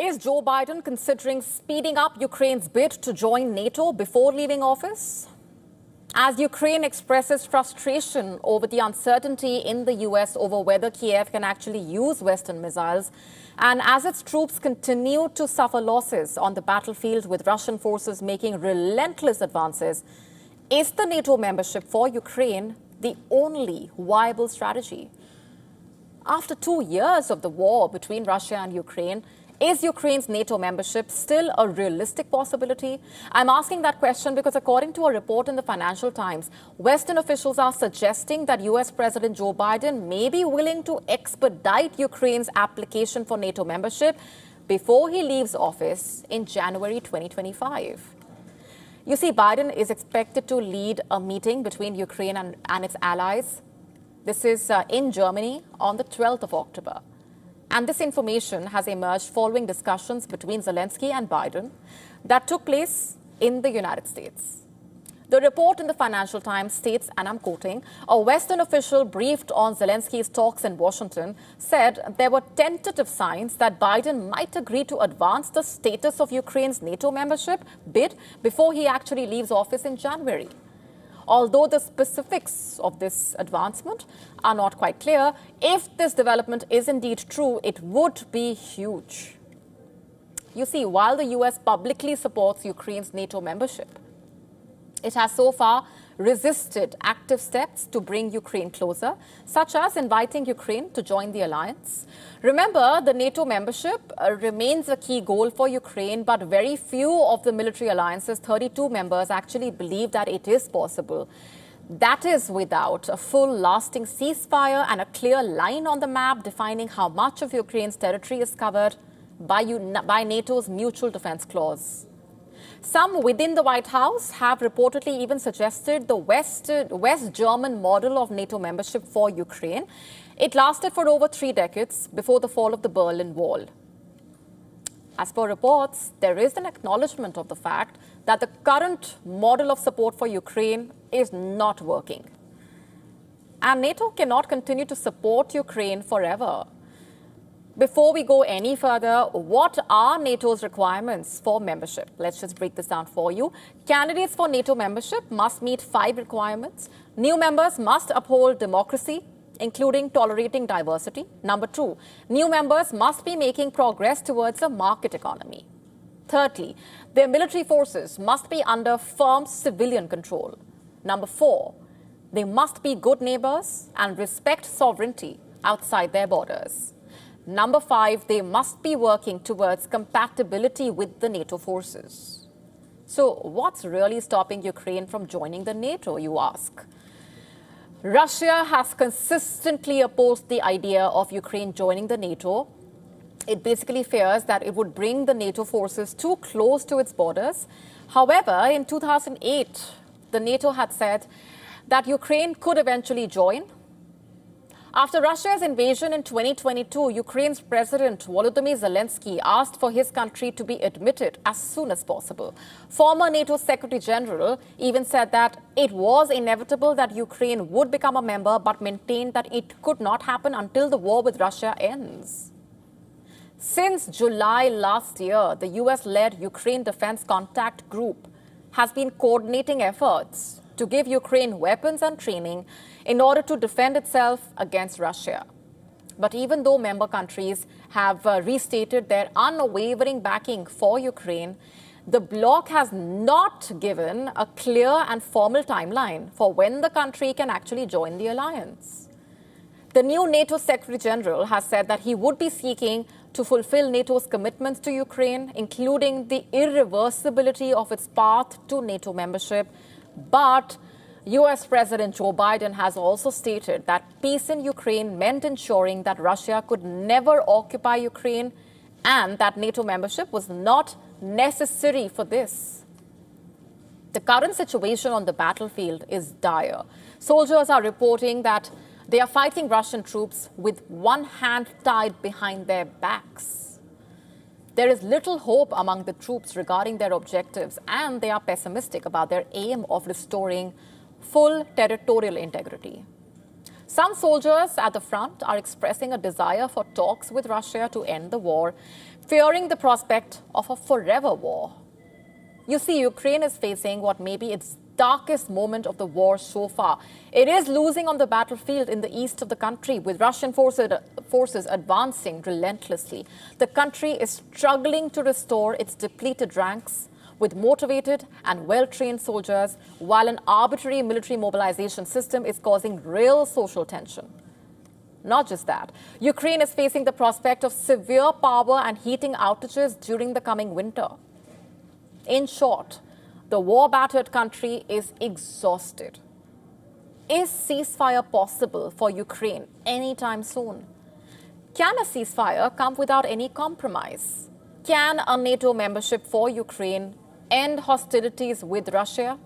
Is Joe Biden considering speeding up Ukraine's bid to join NATO before leaving office? As Ukraine expresses frustration over the uncertainty in the US over whether Kyiv can actually use Western missiles, and as its troops continue to suffer losses on the battlefield with Russian forces making relentless advances, is the NATO membership for Ukraine the only viable strategy? After 2 years of the war between Russia and Ukraine, is Ukraine's NATO membership still a realistic possibility? I'm asking that question because according to a report in the Financial Times, Western officials are suggesting that US President Joe Biden may be willing to expedite Ukraine's application for NATO membership before he leaves office in January 2025. You see, Biden is expected to lead a meeting between Ukraine and its allies. This is in Germany on the 12th of October. And this information has emerged following discussions between Zelensky and Biden that took place in the United States. The report in the Financial Times states, and I'm quoting, a Western official briefed on Zelensky's talks in Washington said there were tentative signs that Biden might agree to advance the status of Ukraine's NATO membership bid before he actually leaves office in January. Although the specifics of this advancement are not quite clear, if this development is indeed true, it would be huge. You see, while the US publicly supports Ukraine's NATO membership, it has so far resisted active steps to bring Ukraine closer, such as inviting Ukraine to join the alliance. Remember, the NATO membership remains a key goal for Ukraine, but very few of the military alliance's 32 members actually believe that it is possible. That is without a full lasting ceasefire and a clear line on the map defining how much of Ukraine's territory is covered by NATO's mutual defense clause. Some within the White House have reportedly even suggested the West German model of NATO membership for Ukraine. It lasted for over 3 decades before the fall of the Berlin Wall. As per reports, there is an acknowledgement of the fact that the current model of support for Ukraine is not working. And NATO cannot continue to support Ukraine forever. Before we go any further, what are NATO's requirements for membership? Let's just break this down for you. Candidates for NATO membership must meet 5 requirements. New members must uphold democracy, including tolerating diversity. Number 2, new members must be making progress towards a market economy. Thirdly, their military forces must be under firm civilian control. Number 4, they must be good neighbors and respect sovereignty outside their borders. Number 5, they must be working towards compatibility with the NATO forces. So what's really stopping Ukraine from joining the NATO, you ask? Russia has consistently opposed the idea of Ukraine joining the NATO. It basically fears that it would bring the NATO forces too close to its borders. However, in 2008, the NATO had said that Ukraine could eventually join. After Russia's invasion in 2022, Ukraine's President Volodymyr Zelensky asked for his country to be admitted as soon as possible. Former NATO Secretary General even said that it was inevitable that Ukraine would become a member, but maintained that it could not happen until the war with Russia ends. Since July last year, the US-led Ukraine Defense Contact Group has been coordinating efforts to give Ukraine weapons and training in order to defend itself against Russia. But even though member countries have restated their unwavering backing for Ukraine, the bloc has not given a clear and formal timeline for when the country can actually join the alliance. The new NATO Secretary General has said that he would be seeking to fulfill NATO's commitments to Ukraine, including the irreversibility of its path to NATO membership. But US President Joe Biden has also stated that peace in Ukraine meant ensuring that Russia could never occupy Ukraine and that NATO membership was not necessary for this. The current situation on the battlefield is dire. Soldiers are reporting that they are fighting Russian troops with one hand tied behind their backs. There is little hope among the troops regarding their objectives, and they are pessimistic about their aim of restoring full territorial integrity. Some soldiers at the front are expressing a desire for talks with Russia to end the war, fearing the prospect of a forever war. You see, Ukraine is facing what may be its darkest moment of the war so far. It is losing on the battlefield in the east of the country, with Russian forces advancing relentlessly. The country is struggling to restore its depleted ranks with motivated and well-trained soldiers, while an arbitrary military mobilization system is causing real social tension. Not just that, Ukraine is facing the prospect of severe power and heating outages during the coming winter. In short, the war-battered country is exhausted. Is ceasefire possible for Ukraine anytime soon? Can a ceasefire come without any compromise? Can a NATO membership for Ukraine end hostilities with Russia?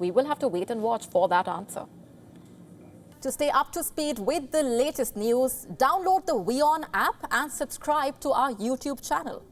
We will have to wait and watch for that answer. To stay up to speed with the latest news, download the WION app and subscribe to our YouTube channel.